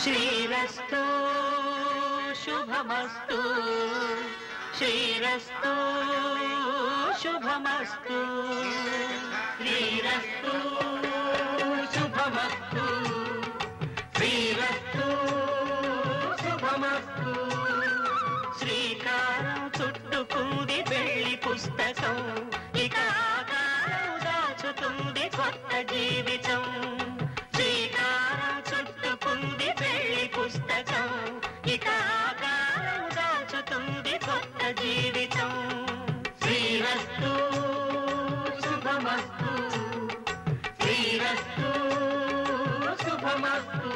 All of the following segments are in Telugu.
శ్రీరస్తు శుభమస్తు శ్రీరస్తు శుభమస్తు శ్రీరస్తు శుభమస్తు శ్రీరస్తు శుభమస్తు శ్రీకారం చుట్టుకుంది పెళ్లి పుస్తకం ఇక ఆకారం దాచుతుంది కొత్త జీవితం శ్రీకారం చుట్టుకుంది పెళ్లి పుస్తకం ఇక ఆకారం దాచుతుంది కొత్త జీవితం శ్రీరస్తు శుభమస్తు శ్రీరస్తు శుభమస్తు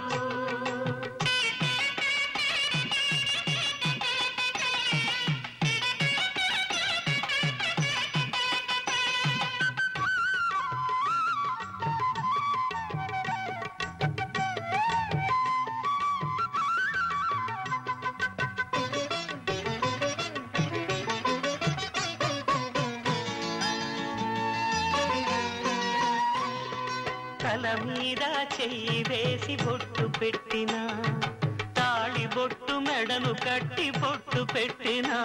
తల మీద చెయ్యి వేసి బొట్టు పెట్టినా తాళి బొట్టు మెడను కట్టి బొట్టు పెట్టినా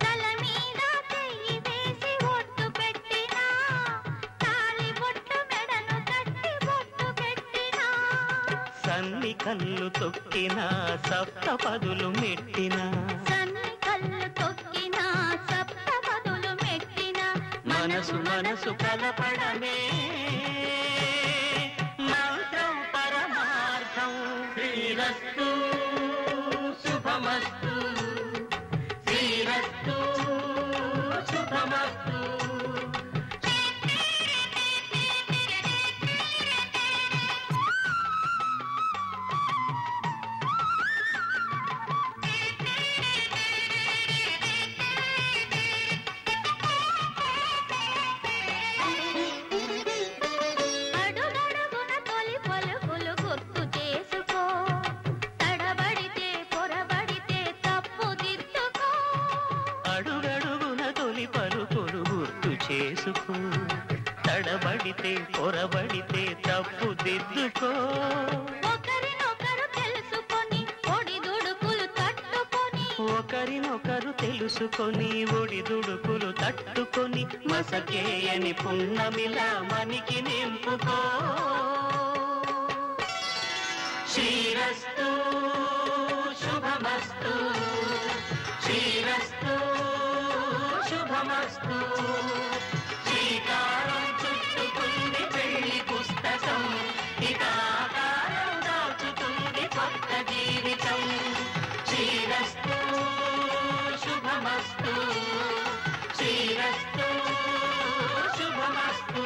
తల మీద చెయ్యి వేసి బొట్టు పెట్టినా తాళి బొట్టు మెడను కట్టి బొట్టు పెట్టినా సన్ని కళ్ళు తొక్కినా సప్తపదులు మెట్టినా సన్ని కళ్ళు తొక్కినా సప్తపదులు మెట్టినా మనసు మనసు కలపడమే మంత్రం పరమార్థం శ్రీరస్తు శుభమస్తు శ్రీరస్తు శుభమస్తు అడుగడుగున తొలి పలుకులు గుర్తు చేసుకో తడబడితే పొరబడితే తప్పు దిద్దుకో అడుగడుగున తొలి పలుకులు గుర్తు చేసుకో తడబడితే పొరబడితే తప్పు దిద్దుకో ఒకరినొకరు తెలుసుకొని ఒడిదుడుకులు తట్టుకొని ఒకరినొకరు తెలుసుకొని ఒడిదుడుకులు తట్టుకొని మసకేయని పున్నమిలా మనికి నింపుకో శ్రీరస్తు శుభమస్తు శ్రీరస్తు శుభమస్తు శ్రీకారం చుట్టుకుంది పెళ్లి పుస్తకం ఇక ఆకారం దాచుతుంది కొత్త జీవితం శ్రీరస్తు శుభమస్తు శ్రీరస్తు శుభమస్తు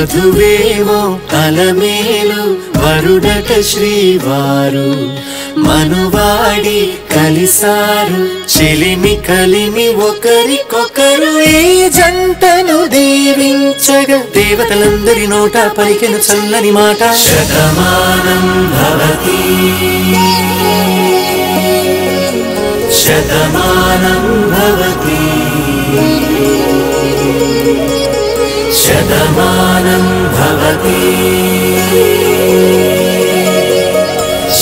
వధువేవో అలమేలు వరుడట శ్రీవారు మనువాడి కలిసారు చెలిమి కలిమి ఒకరికొకరు ఈ జంటను దీవించగా దేవతలందరి నోట పలికెను చల్లని మాట శతమానం భవతి శతమానం భవతి శతమానం భవతి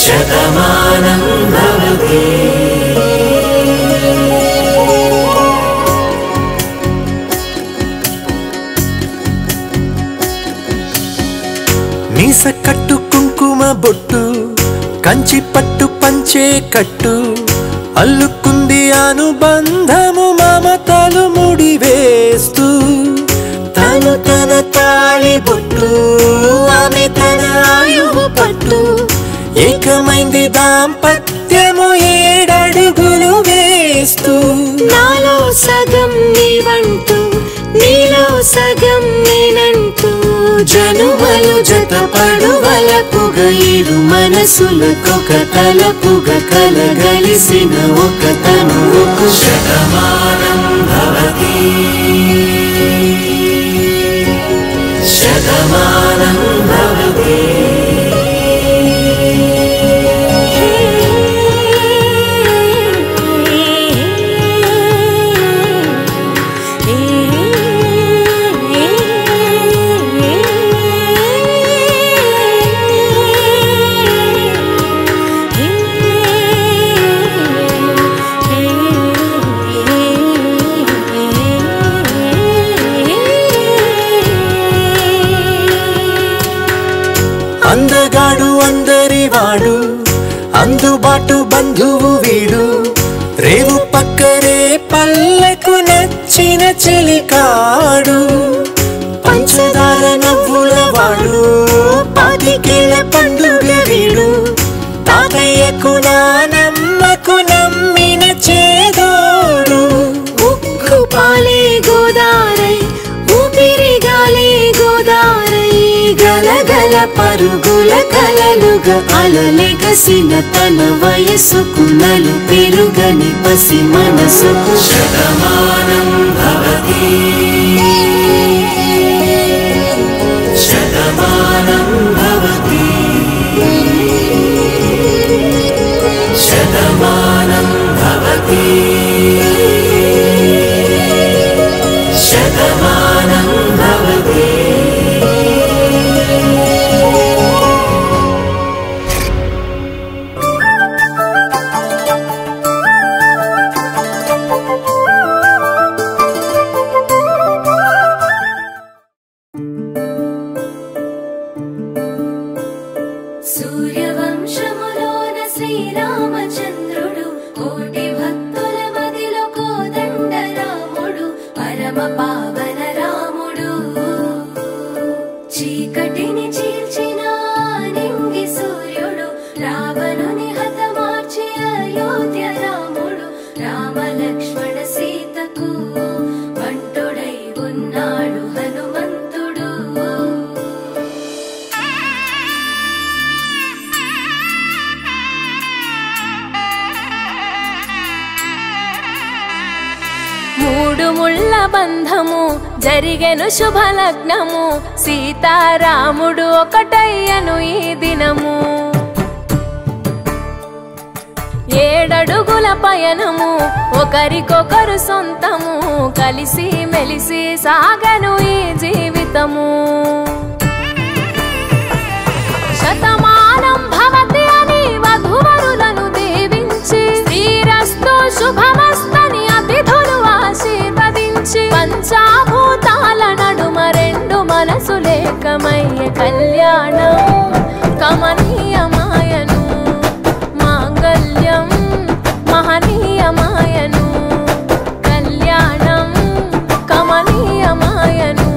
శతమానం భవతి మీస కట్టు కుంకుమ బొట్టు కంచి పట్టు పంచే కట్టు అల్లుకుంది అనుబంధము మమతలు ముడివేస్తూ తను తన తాళి బొట్టు ఆమె తన ఆయువు పట్టు ఏకమైంది దాంపత్యము 7 అడుగులు వేస్తూ నాలో సగం నీవంటూ నీలో సగం నేనంటూ జనుమలు జతపడువలపుగా ఇరు మనసులకొక తలపుగా కలగలిసిన ఒక తనువుకు శతమానం భవతి శతమానం భవతి అందగాడు అందరివాడు అందుబాటు బంధువు వీడు రేవు పక్కరే పల్లెకు నచ్చిన చెలికాడు పంచదార నవ్వుల వాడు పాతికేళ్ల పండుగ వీడు తాతయ్యకు నానమ్మకు నమ్మిన చేదోడు ఉక్కు పాలే గోదారై ఊపిరి గాలే గోదారై గలగల పరుగుల కలలుగా అలలెగసిన తన వయసుకు నలు పెరుగని పసి మనసుకు శతమానం భవతి శతమానం భవతి శతమానం భవతి శతమానం భవతి సూర్యవంశములోన శ్రీరామచంద్రుడు కోటి భక్తుల మదిలో కోదండ రాముడు పరమ పావన రాముడు చీకటిని చీల్చిన నింగి సూర్యుడు రావణుని హతమార్చి అయోధ్య రాముడు రామ లక్ష్మణ సీతకు బంటుడై ఉన్నాడు హనుమంతుడు మూడు ముళ్ళ బంధము జరిగెను శుభలగ్నము సీతారాముడు ఒకటయ్యను ఈ దినము 7 అడుగుల పయనము ఒకరికొకరు సొంతము కలిసి మెలిసి సాగను ఈ జీవితము శతమానం భవతి అని వధువరులను దీవించి శ్రీరస్తు శుభమస్తని అతిథులు ఆశీర్వదించి పంచాభూతాల నడుమ 2 మనసులేకమయ్యే కళ్యాణం కమనీయమాయను మాంగళ్యం మహనీయమాయను కళ్యాణం కమనీయమాయను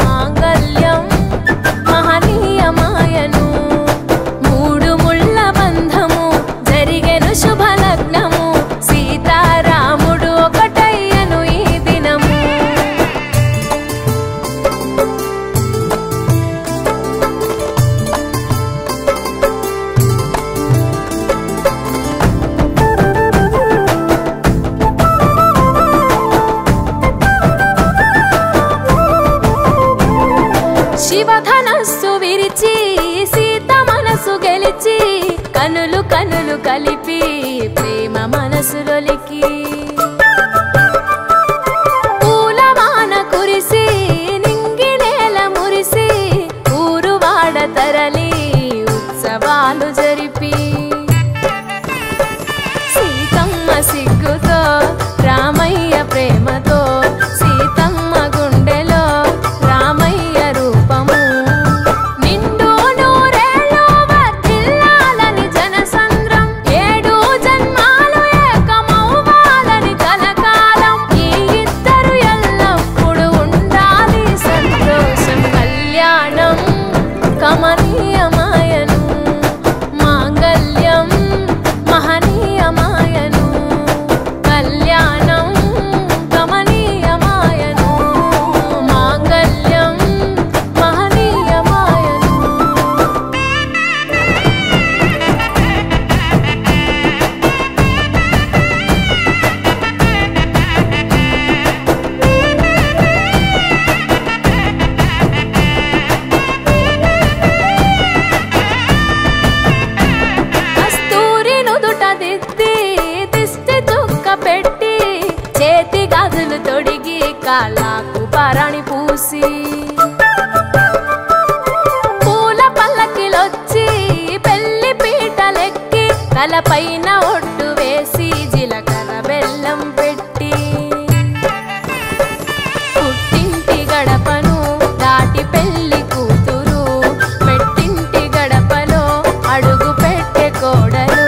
మాంగళ్యం మహనీయమాయను కలిపి ప్రేమ మనసులొలికి పూలవాన కురిసి నింగి నేల మురిసి ఊరువాడ తరలి ఉత్సవాలు జరిపి సీతమ్మ సిగ్గుతో రామయ్య ప్రేమతో సీతమ్మ గుండెలో రామయ్య రూపము నిండు నూరేళ్ళు వర్ధిల్లాలని జనసంద్రం 7 జన్మాలు ఏకమవ్వాలని కలకాలం ఈ ఇద్దరు ఎల్లప్పుడూ ఉండాలి సంతోషం కళ్యాణం కమనీయమాయను మాంగళ్యం మహనీయమాయను కళ్యాణం కమనీయమాయను మాంగళ్యం మహనీయమాయను కస్తూరి నుదుట దిద్ది దిష్టి చుక్క పెట్టి చేతి గాజులు తొడిగి కాళ్ళకు పారాణి పూసి పూల పల్లకిలొచ్చి పెళ్లి పీటలెక్కి తలపైన ఒట్టు వేసి జీలకర్ర బెల్లం పెట్టి పుట్టింటి గడపను దాటి పెళ్లి కూతురు పెట్టింటి గడపలో అడుగు పెట్టే కోడలు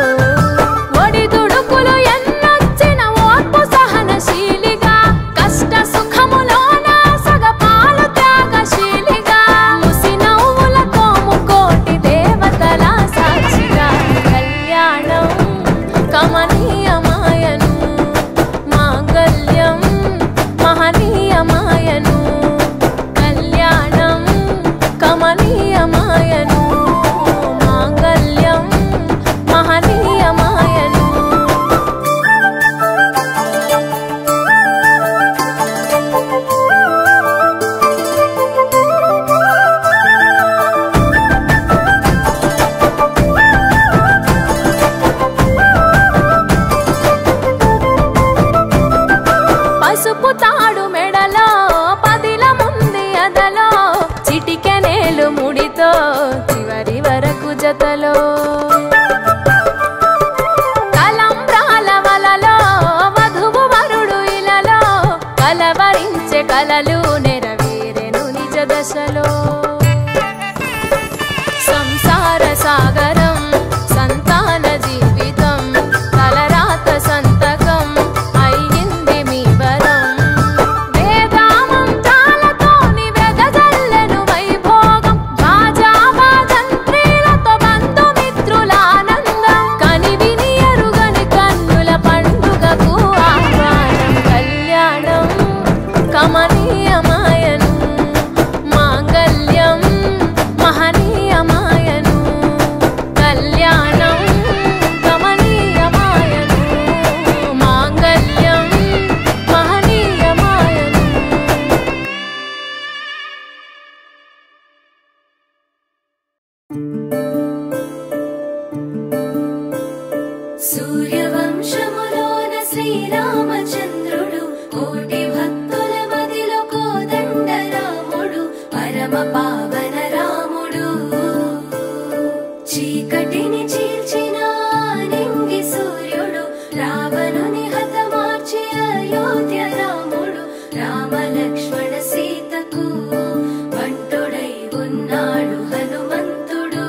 ఒడిదుడుకులు ఎన్నొచ్చిన ఓర్పు సహనశీలిగా కష్ట సుఖములోన సగపాలు త్యాగశీలిగా ముసి నవ్వులతో ముకోటి దేవతల సాక్షిగా కళ్యాణం కమనీయమాయను మాంగళ్యం మహనీయమాయను కళ్యాణం కమనీయమాయను మాంగళ్యం మహనీయమాయను పసుపు తాడు మెడలో పదిల ముంది అదలో చిటికెనేలు ముడితో చివరి వరకు జతలో కలంబ్రాల వలలో వధువు వరుడు ఇలలో కలవరించే కలలు నెరవేరెను నిజ దశలో సంసార సాగరం సంతాన జీవితం తలరాత సంతకం అయ్యింది మీ వరం వేదామంతాలతోని వెదజల్లెను వైభోగం బాజా బాజంత్రీలతో బంధుమిత్రుల ఆనందం కనివిని ఎరుగని కన్నుల పండుగకు ఆహ్వానం కళ్యాణం కమనీయమాయను మాంగళ్యం మహనీయమాయను కళ్యాణం కమనీయమాయను మాంగళ్యం మహనీయమాయను సూర్యవంశములోన శ్రీరామచంద్రుడు కోటి భక్తుల మదిలో కోదండ రాముడు పరమ పావన రాముడు చీకటిని చీల్చిన నింగి సూర్యుడు రావణుని హతమార్చి అయోధ్య రాముడు రామ లక్ష్మణ సీతకు బంటుడై ఉన్నాడు హనుమంతుడు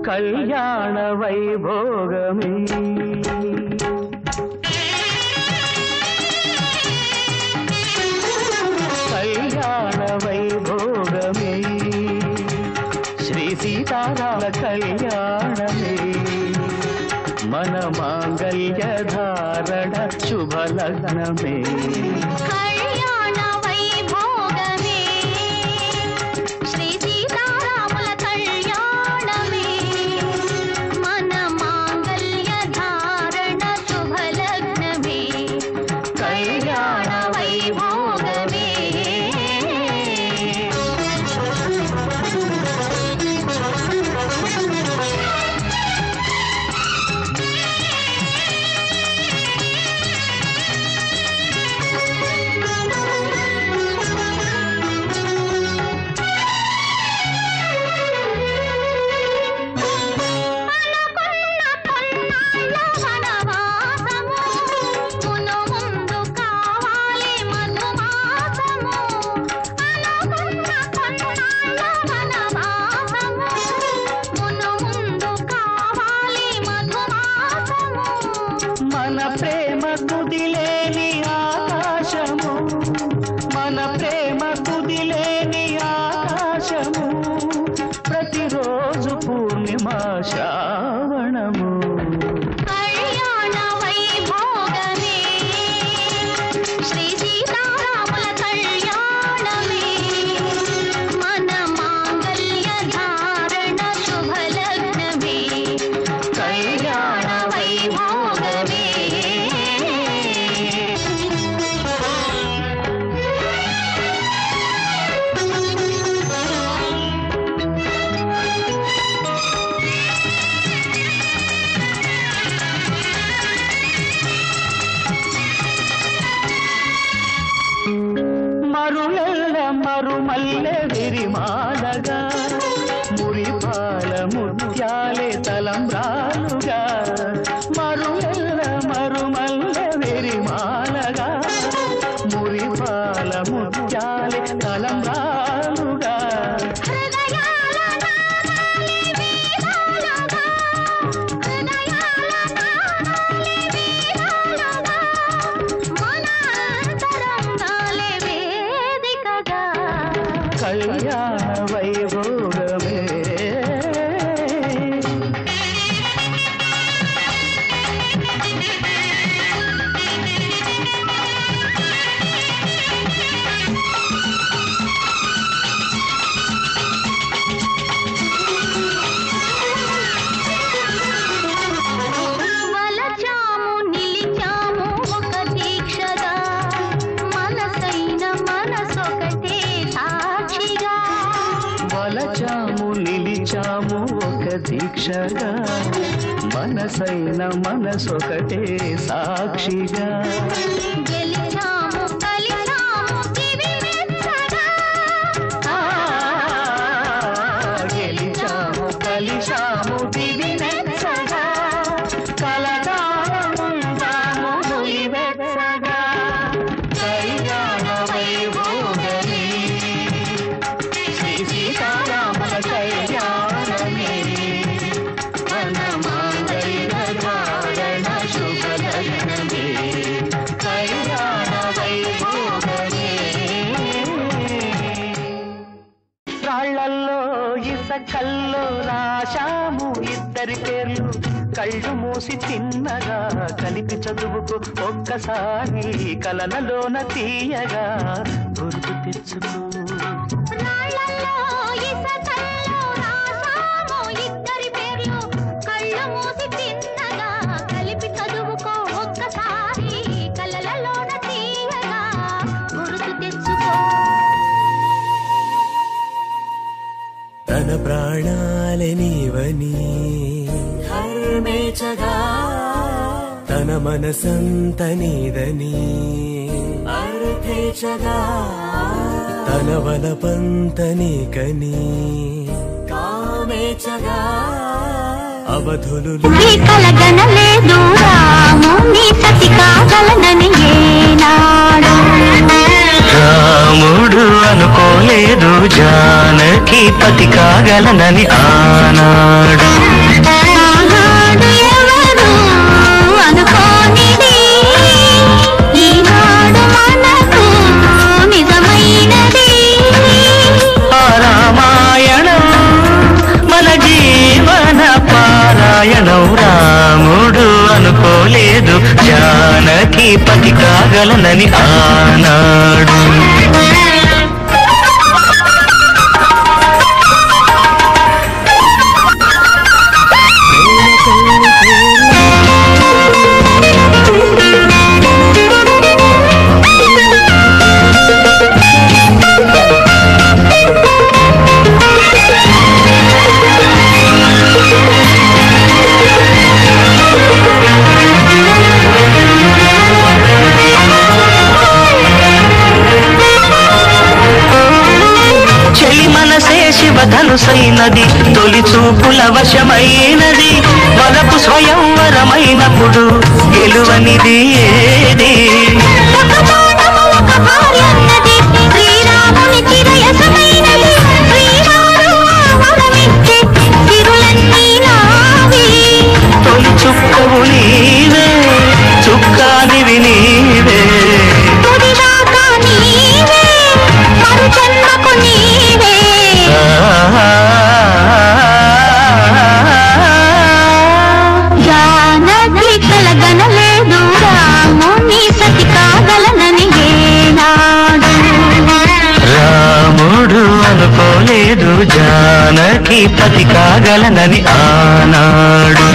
కళ్యాణ వైభోగమే సీతారామ కళ్యాణమే మన మాంగళ్య ధారణ శుభలగ్నమే కళ్యాణ వైభోగమే శ్రీ సీతారాముల కళ్యాణమే మన మాంగళ్య ధారణ శుభలగ్నమే కళ్యాణ వైభోగమే మన ప్రేమ కుదిలేని ఆకాశము మన ప్రేమ కుదిలేని ఆకాశము ప్రతిరోజు పూర్ణిమా శ్రావణము కళ్యాణ వైభోగమే శ్రీ సీతారాముల కళ్యాణమే మన మాంగళ్య ధారణ శుభలగ్నమే కళ్యాణ వైభోగమే మరులెల్ల మరుమల్లె విరిమాలగా మురిపాల ముత్యాలే తలంబ్రాలుగా మరులెల్ల మరుమల్లె విరిమాలగా మురిపాల ముత్యాలే తలంబ్రాలుగా హృదయాల నానాలి వీణాలుగా హృదయాల నానాలి వీణాలుగా మన అంతరంగాలే వేదికగా కళ్యాణ వైభోగమే వలచాము నిలిచాము ఒక దీక్షగా మనసైన మనసొకటే సాక్షిగా వలచాము నిలిచాము ఒక దీక్షగా మనసైన మనసొకటే సాక్షిగా గెలిచాము కలిచాము దివి మెచ్చగా గెలిచాము కలిశాము దివి నెచ్చగా కలకాలముందాము నులివెచ్చగా కళ్యాణ వైభోగమే శ్రీ సీతారాముల కళ్యాణమే మన మాంగళ్య ధారణ శుభలగ్నమే కళ్యాణ వైభోగమే రాళ్లల్లో ఇసకల్లో రాశాము ఇద్దరి పేర్లు కళ్ళు మూసి తిన్నగా కలిపి చదువుకు ఒక్కసారి కలనలోన తీయగా గుర్తు తెచ్చుకో రాళ్ళల్లో ఇసకల్లో రాసాము ఇద్దరి పేర్లు కళ్ళు మూసి తిన్నగా కలిపి చదువుకో ఒక్కసారి కలలలోన తీయగా గుర్తు తెచ్చుకో తన ప్రాణాలే నీవని హర్మేచగా తన మనసంత నీదని అర్థేచగా తన వలపంత నీకని కామేచగా అవధులు కలగనలేదు రాము నీ సతి కాగలనని ఏనాడు రాముడు అనుకోలేదు జానకి పతి కాగలనని ఆనాడు ఆనాడు ఎవరు అనుకోనిది ఈనాడు మనకు నిజమైనది ఆ రామాయణం మన పతి కాగలనని ఆనాడు. శివధనుసైనది తొలి చూపుల వశమైనది వలపు స్వయంవరమైనప్పుడు గెలువనిది ఏది తొలి చుక్కవు నీవే చుక్కానివి నీవే జానకి కలగనలేదు రాముని సతి కాగలనని ఏనాడు. రాముడు అనుకోలేదు జానకి పతి కాగలనని ఆనాడు.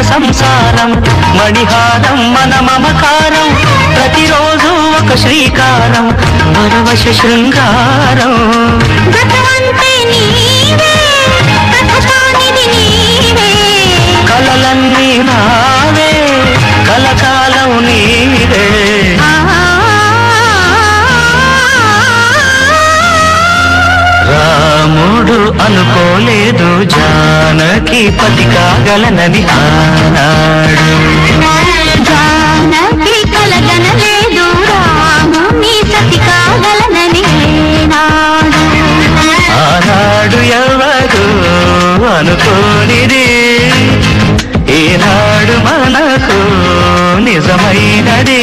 సంసారం మణిహారం మన మమకారం ప్రతిరోజు ఒక శ్రీకారం పరవశ శృంగారం కలలన్నీ నావే కలకాలం నీవే రాముడు అనుకోలేదు జానకి పతి కాగలనని ఆనాడు. జానకి కలగనలేదు రాముని సతి కాగలనని ఏనాడు. ఆనాడు ఎవరు అనుకోనిది ఈనాడు మనకు నిజమైనది.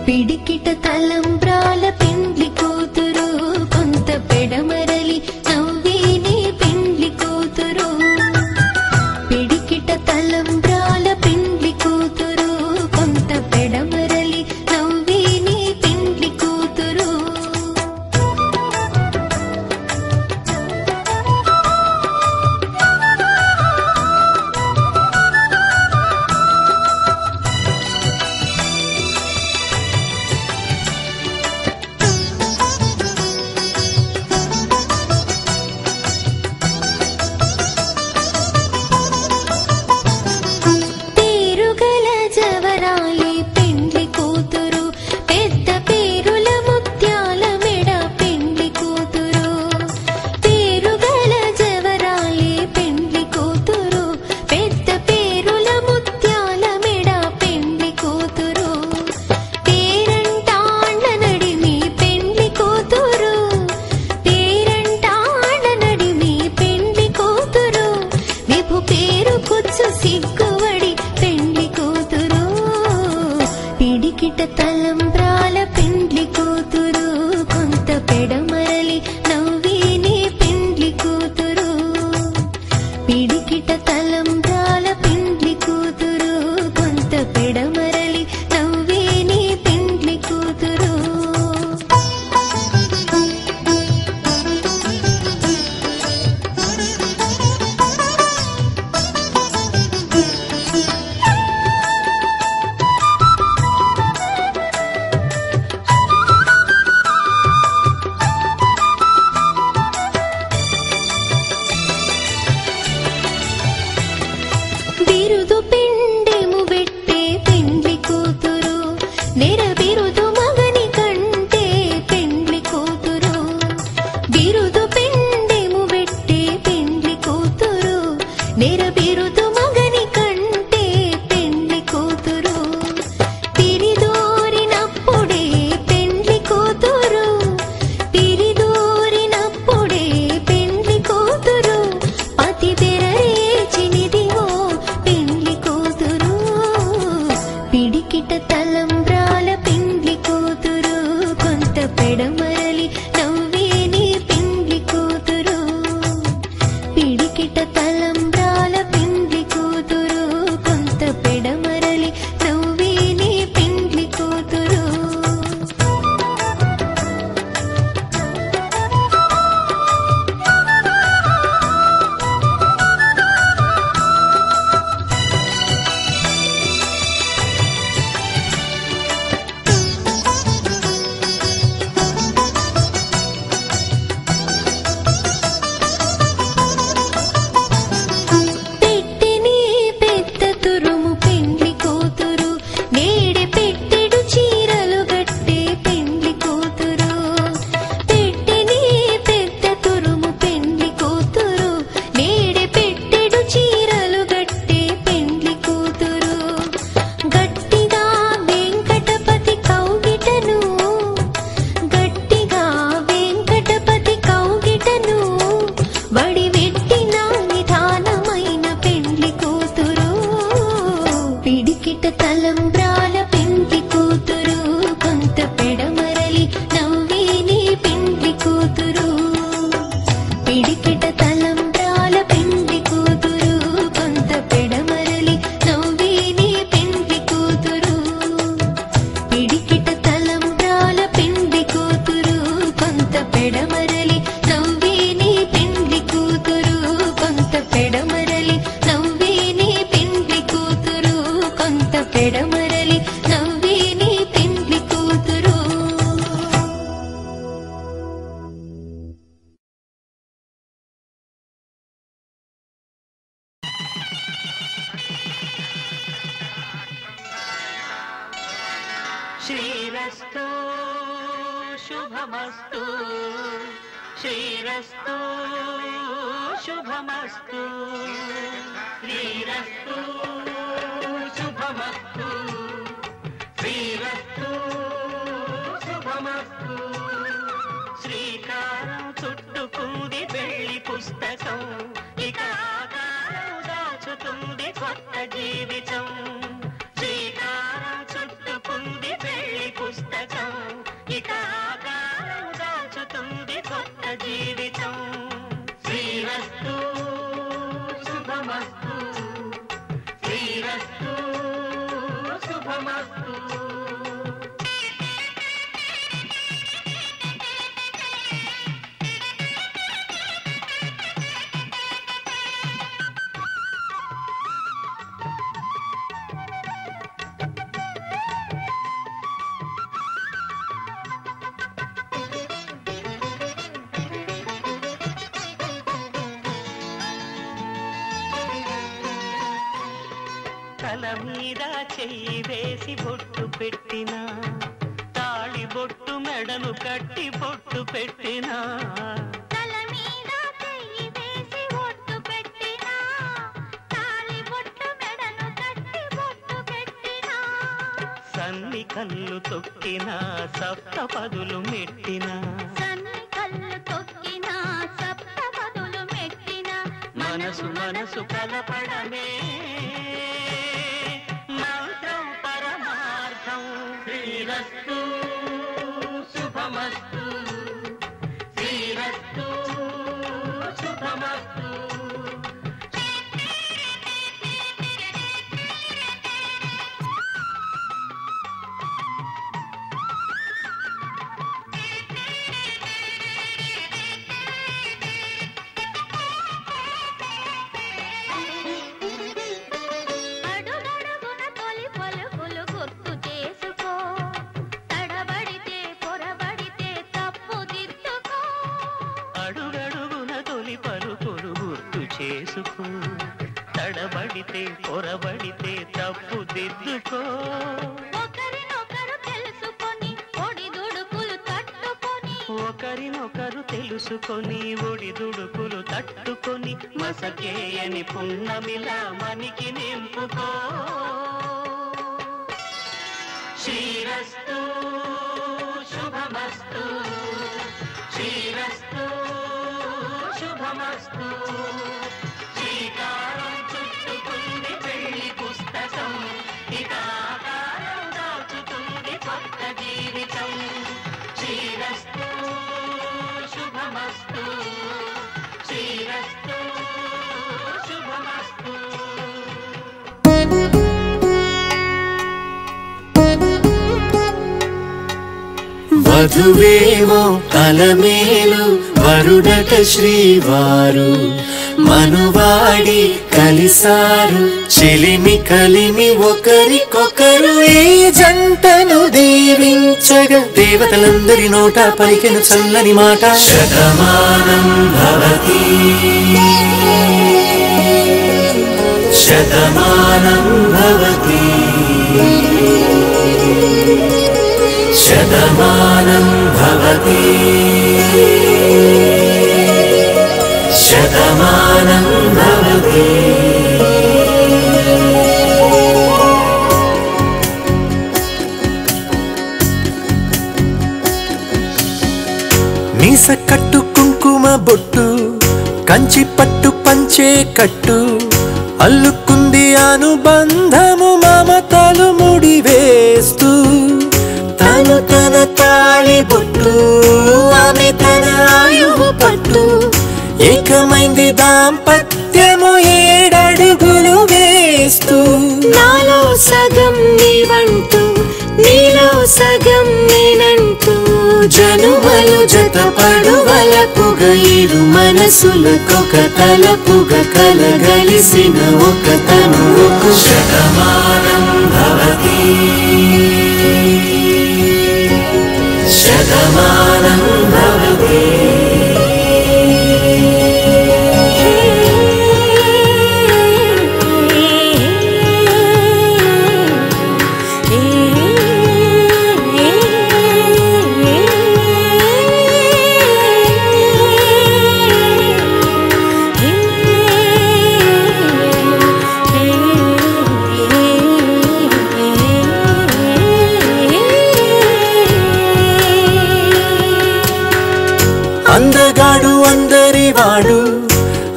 పిడికిట తలంబ్రాల పెండ్లి కూతురు కొంత పెడమరలి నవ్వేని పెండ్లి కూతురు. పిడికిట తలంబ్రాల పెండ్లి కూతురు కొంత పెడమరలి నవ్వేని పెండ్లి కూతురు. పిడికిట తలంబ్రాల పెండ్లి కూతురు కొంత పెడమరలి నవ్వేనే పెండ్లి కూతురు పిడికిట తలంబ్రాల పెండ్లి కూతురు కొంత పెడమరలి నవ్వేనే పెండ్లి కూతురు బిరుదు పిండెము పెట్టే పెండ్లి కూతురు నెర బిరుదు మగని కంటే పెండ్లి కూతురు బిరుదు పిండెము పెట్టే పెండ్లి కూతురు నెర బిరుదు మగని కంటే పెండ్లి కూతురు తిరిదోరినప్పుడే పెండ్లి కూతురు తిరిదోరినప్పుడే పెండ్లి కూతురు పతి బెరరేచినిదివో పెండ్లి కూతురు పిడికిట తలంబ్రాల పెండ్లి కూతురు కొంత పెడమరలి నవ్వేనే పెండ్లి కూతురు పిడికిట తలంబ్రాల పెండ్లి కూతురు కొంత పెడమరలి నవ్వేనే పెండ్లి కూతురు పెట్టెనే పెద్ద తురుము పెండ్లి కూతురు నేడే పెట్టెడు చీరలు గట్టే పెండ్లి కూతురు పెట్టెనే పెద్ద తురుము పెండ్లి కూతురు నేడే పెట్టెడు చీరలు గట్టే పెండ్లి కూతురు గట్టిగా వెంకటపతి కౌగిటను గట్టిగా వెంకటపతి కౌగిటను వడివెట్టిన నిధానమైన పెండ్లి కూతురు పిడికిట తలంబ్రాల పెండ్లి కూతురు కొంత పెడమరలి నవ్వేనే పెండ్లి కూతురు పిడికిట తలంబ్రాల పెండ్లి కూతురు కొంత పెడమరలి నవ్వేనే పెండ్లి కూతురు పిడికిట తలంబ్రాల పెండ్లి కూతురు కొంత పెడమరలి నవ్వేనే పెండ్లి కూతురు కొంత పెడమరలి నవ్వేనే పెండ్లి కూతురు కొంత పెడమరలి నవ్వేనే పెండ్లి కూతురు శ్రీరస్తు శుభమస్తు శ్రీరస్తు శుభమస్తు శ్రీరస్తు శుభమస్తు శ్రీరస్తు శుభమస్తు శ్రీకారం చుట్టుకుంది పెళ్లి పుస్తకం ఇక ఆకారం దాచుతుంది కొత్త జీవితం శ్రీకారం చుట్టుకుంది పెళ్లి పుస్తకం ఇక ఆకారం దాచుతుంది కొత్త జీవితం శ్రీరస్తు శుభమస్తు శ్రీరస్తు శుభమస్తు తల మీద చెయ్యి వేసి బొట్టు పెట్టినా తాళి బొట్టు మెడను కట్టి బొట్టు పెట్టినా తల మీద చెయ్యి వేసి బొట్టు పెట్టినా తాళి బొట్టు మెడను కట్టి బొట్టు పెట్టినా సన్ని కళ్ళు తొక్కినా సప్తపదులు మెట్టినా సన్ని కళ్ళు తొక్కినా సప్తపదులు మెట్టినా మనసు మనసు కలపడమే మంత్రం పరమార్థం శ్రీరస్తు శుభమస్తు శ్రీరస్తు శుభమస్తు. అడుగడుగున తొలి పలుకులు గుర్తు చేసుకో, తడబడితే పొరబడితే తప్పు దిద్దుకో. అడుగడుగున తొలి పలుకులు గుర్తు చేసుకో, తడబడితే పొరబడితే తప్పు దిద్దుకో. ఒకరినొకరు తెలుసుకొని ఒడిదుడుకులు తట్టుకొని, ఒకరినొకరు తెలుసుకొని ఒడిదుడుకులు తట్టుకొని మసకేయని పున్నమిలా మనికి నింపుకో. శ్రీరస్తు శుభమస్తు శ్రీరస్తు శుభమస్తు. శ్రీకారం చుట్టుకుంది పెళ్లి పుస్తకం, ఇకాకారం దాచుతుంది కొత్త జీవితం. శ్రీరస్తు శుభమస్తు శ్రీరస్తు శుభమస్తు. వధువేమో అలమేలు వరుడట శ్రీవారు మనువాడి కలిసారు చెలిమి కలిమి ఒకరికొకరు ఈ జంటను దీవించగా దేవతలందరి నోట పలికెను చల్లని మాట శతమానం భవతి శతమానం భవతి శతమానం భవతి శతమానం భవతి. మీస కట్టు కుంకుమ బొట్టు కంచి పట్టు పంచే కట్టు అల్లుకుంది అనుబంధము మమతలు ముడివేస్తూ తను తన తాళి బొట్టు ఆమె తన ఆయువు పట్టు ఏకమైంది దాంపత్యము 7 అడుగులు వేస్తూ నాలో సగం నీవంటూ నీలో సగం నేనంటూ జనుమలు జతపడువలపుగ ఇరు మనసులకొక తలపుగ కలగలిసిన ఒక తనువుకు శతమానం భవతి శతమానం భవతి. అందగాడు అందరివాడు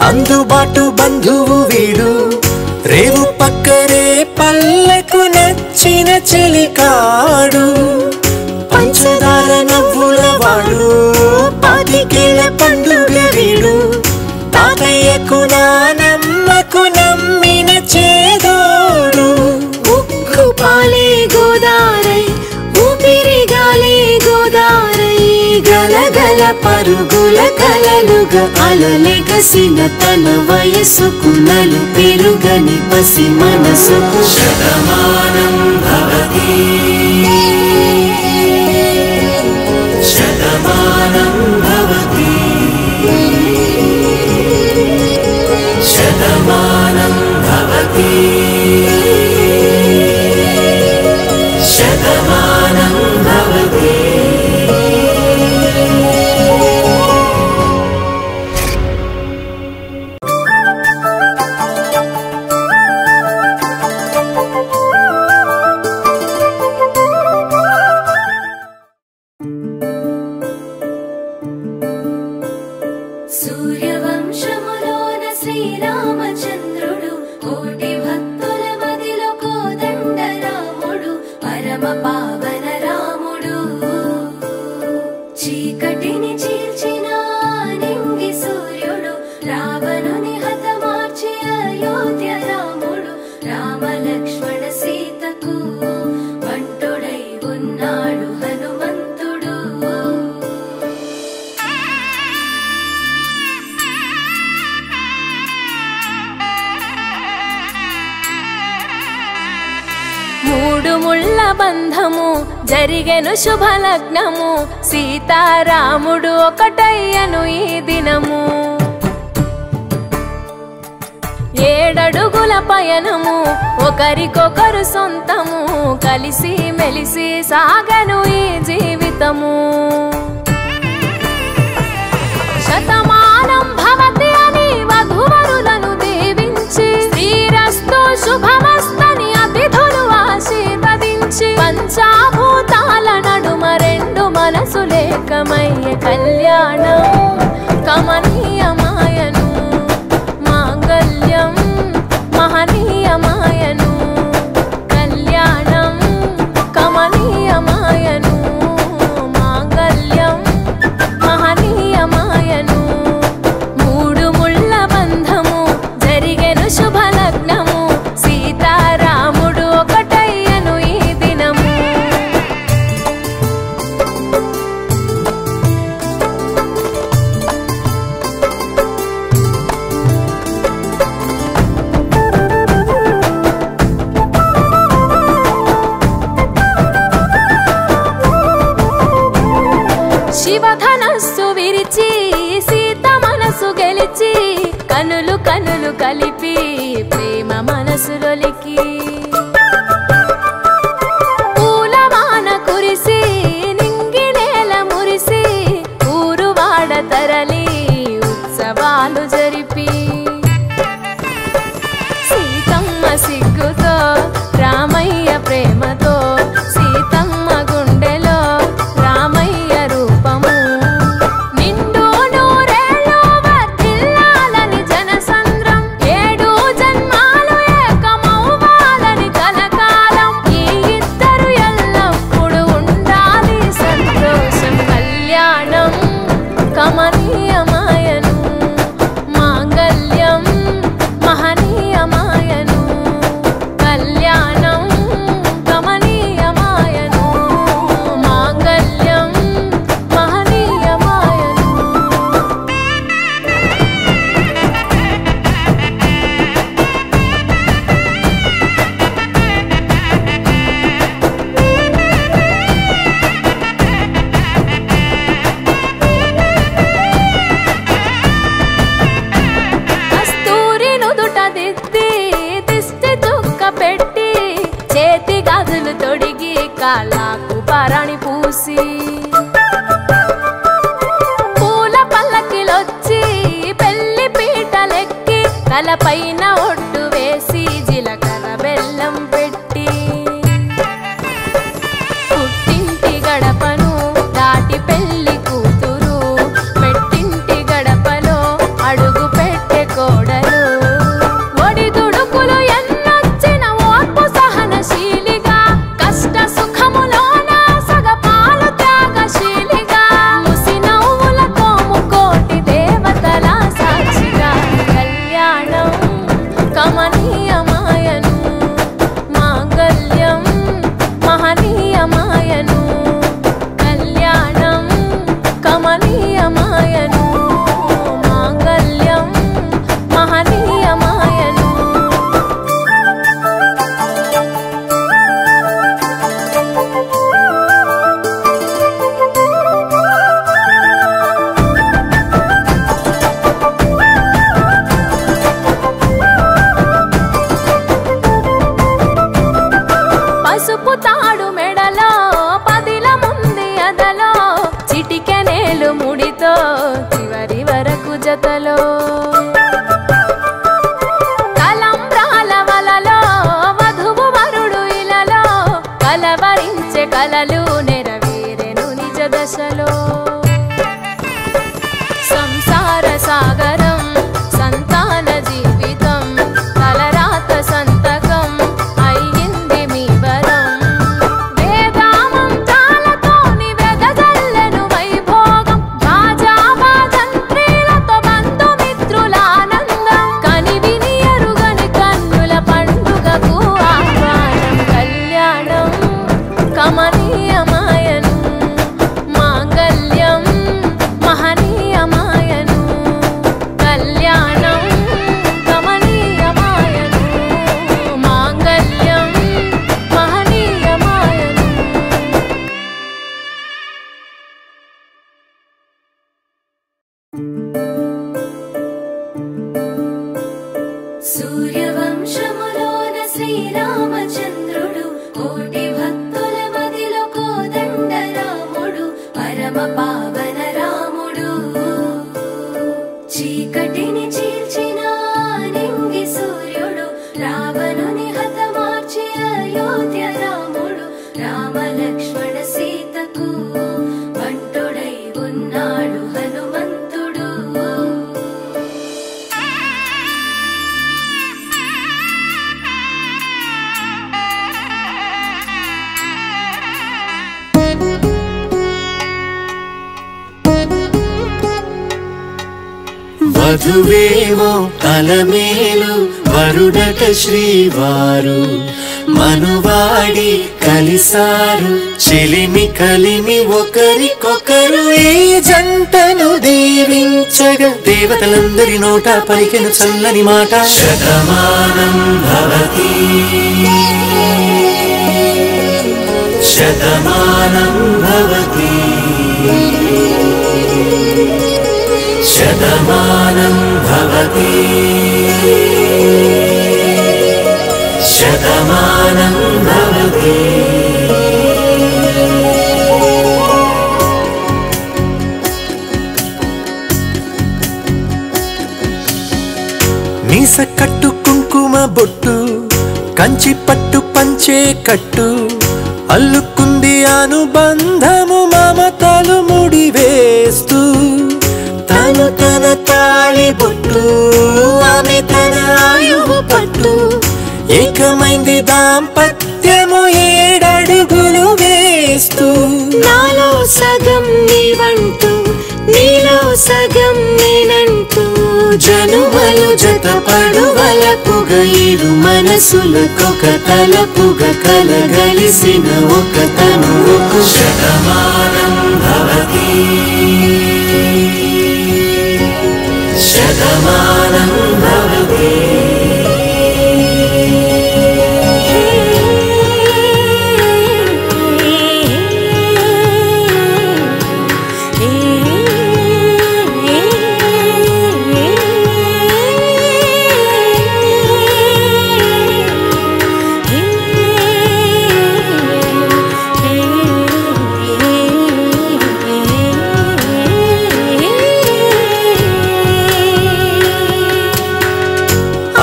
అందుబాటు బంధువు వీడు రేవు పక్కరే పల్లెకు నచ్చిన చెలికాడు పంచదార నవ్వుల వాడు పాతికేళ్ల పండుగ వీడు తాతయ్యకు నానమ్మకు నమ్మిన చేదోడు ఉక్కు పాలే గోదారై ఊపిరి గాలే గోదారై గలగల పరుగుల కలలుగా అలలెగసిన తన వయసుకు నలు పెరుగని పసి మనసుకు శతమానం భవతి శతమానం భవతి శతమానం భవతి శతమానం భవతి. జరిగెను శుభలగ్నము సీతారాముడు ఒకటయ్యను ఈ దినము 7 అడుగుల పయనము ఒకరికొకరు సొంతము కలిసి మెలిసి సాగను ఈ జీవితము శతమానం భవతి అని వధువరులను దీవించి శ్రీరస్తు శుభమస్తని అతిథులు ఆశీర్వదించి పంచాభూతాల నడుమ 2 మనసులేకమయ్యే కళ్యాణం కమనీయమాయను మాంగళ్యం మహనీయమాయను కళ్యాణం కమనీయమాయను మాంగళ్యం మహనీయమాయను 3 ముళ్ళ బంధము జరిగెను శుభలగ్నము సీతారాముడు ఒకటయ్యను ఈ దినము శివధనస్సు విరిచి సీత మనసు గెలిచి కనులు కనులు కలిపి ప్రేమ మనసులొలికి పూలవాన కురిసి నింగి నేల మురిసి ఊరువాడ తరలి ఉత్సవాలు జరిపి సీతమ్మ సిగ్గుతో రామయ్య ప్రేమతో సీతమ్మ గుండెలో రామయ్య రూపము నిండు నూరేళ్ళు వర్ధిల్లాలని జనసంద్రం 7 జన్మాలు ఏకమవ్వాలని కలకాలం ఈ ఇద్దరు ఎల్లప్పుడూ ఉండాలి సంతోషం కళ్యాణం కమనీయమాయను మాంగళ్యం మహనీయమాయను కళ్యాణం కమనీయమాయను మాంగళ్యం మహనీయమాయను కస్తూరి నుదుట దిద్ది దిష్టి చుక్క పెట్టి చేతి గాజులు తొడిగి కాళ్ళకు పారాణి పూసి పూల పల్లకిలొచ్చి పెళ్లి పీటలెక్కి తలపైన ఒట్టు వేసి జీలకర్ర బెల్లం పెట్టి పుట్టింటి గడపను దాటి పెళ్లి కూతురు మెట్టింటి గడపలో అడుగు పెట్టే కోడలు ఒడిదుడుకులు ఎన్నొచ్చిన ఓర్పు సహనశీలిగా కష్ట సుఖములోన సగపాలు త్యాగశీలిగా ముసి నవ్వులతో ముకోటి దేవతల సాక్షిగా కళ్యాణం కమనీయమాయను మాంగళ్యం మహనీయమాయను కళ్యాణం కమనీయమాయను మాంగళ్యం మహనీయమాయను పసుపు తాడు మెడలో పదిల ముంది అదలో చిటికెనేలు ముడితో చివరి వరకు జతలో తలంబ్రాల వలలో వధువు వరుడు ఇలలో కలవరించే కలలు నెరవేరెను నిజ దశలో సంసార సాగరం సంతాన జీవితం తలరాత సంతకం అయ్యింది మీ వరం వేదామం చాలతోని వెదజల్లెను వైభోగం బాజా బాజంత్రీలతో బంధుమిత్రుల ఆనందం కనివిని ఎరుగని కన్నుల పండుగకు ఆహ్వానం కళ్యాణం కమనీయమాయను మాంగళ్యం మహనీయమాయను కళ్యాణం కమనీయమాయను మాంగళ్యం మహనీయమాయను వధువేమో అలమేలు వరుడట శ్రీవారు మనువాడి కలిసారు చెలిమి కలిమి ఒకరికొకరు ఈ జంటను దీవించగా దేవతలందరి నోట పలికెను చల్లని మాట శతమానం భవతి శతమానం భవతి శతమానం భవతి శతమానం భవతి మీస కట్టు కుంకుమ బొట్టు కంచి పట్టు పంచే కట్టు అల్లుకుంది అనుబంధము మమతలు ముడివేస్తూ తను తన తాళి బొట్టు ఆమె తన ఆయువు పట్టు ఏకమైంది దాంపత్యము 7 అడుగులు వేస్తూ నాలో సగం నీవంటూ నీలో సగం నేనంటూ జనుమలు జతపడువలపుగ 7 మనసులకొక తలపుగ కలగలిసిన ఒక తనువుకు శతమానం భవతి శతమానం భవతి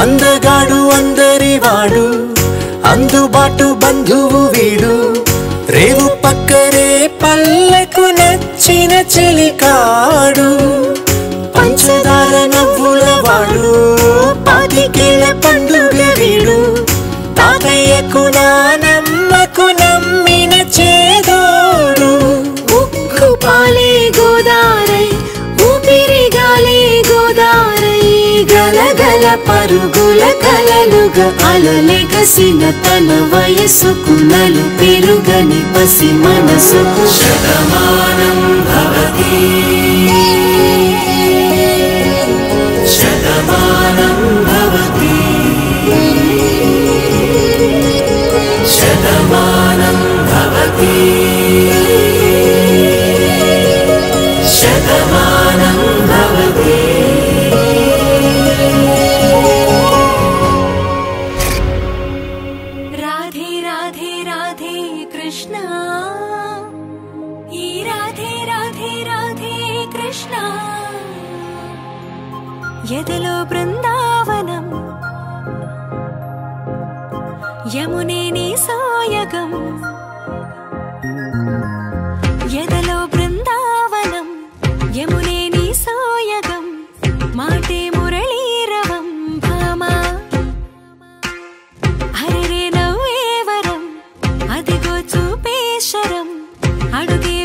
అందగాడు అందరివాడు అందుబాటు బంధువు వీడు రేవు పక్కరే పల్లెకు నచ్చిన చెలికాడు పంచదార నవ్వుల వాడు 25 ఏళ్ల పండుగ వీడు తాతయ్యకు నానమ్మకు నమ్మిన చేదోడు ఉక్కు పాలే గోదారై ఊపిరిగాలే గోదారై గలగల పరుగుల కలలుగా అలలెగసిన తన వయసుకు నలు పెరుగని పసి మనసుకు శతమానం భవతి శతమానం భవతి శతమానం భవతి శతమానం భవతి రాధే రాధే రాధే కృష్ణ ఈ రాధే రాధే రాధే కృష్ణ ఎదలో బృందావనం యమునే నీ సాయగం ఎదలో బృందావనం యమునే నీ సాయగం మాటే మురళీరవం భామా హరిరే నవ్వేవరం అదిగో చూపేశరం అడుగే